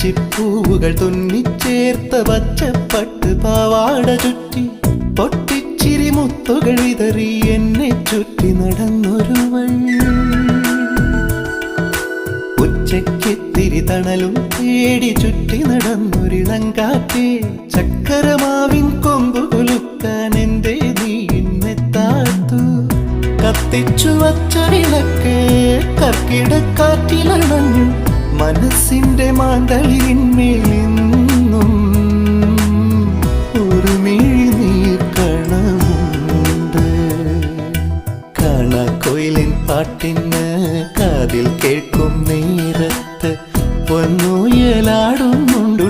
പിച്ചിപ്പൂവുകൾ തുന്നിച്ചേർത്ത പച്ചപ്പട്ട് പാവാട ചുറ്റി പൊട്ടിച്ചിരി മുത്തുകൾ വിതറി എന്നെ ചുറ്റി നടന്നൊരുവൾ. ഉച്ചയ്ക്കെത്തിരി തണലും തേടി ചുറ്റി നടന്നൊരിളങ്കാറ്റേ, ചക്കരമാവിൻ കൊമ്പു കുലുക്കാൻ എന്റെ നീ എന്നെത്താത്തു. കത്തിച്ചു വച്ച വിളക്ക് കർക്കിടക്കാറ്റിലണഞ്ഞു, മനസ്സിന്റെ മാന്തളിന്മേലിന്നും ഒരു മിഴിനീർ കണമുണ്ട്. കാണാക്കൊയിലിൻ പാട്ടിന് കാതിൽ കേൾക്കും നേരത്ത് പൊന്നുയലാടുന്നുണ്ടു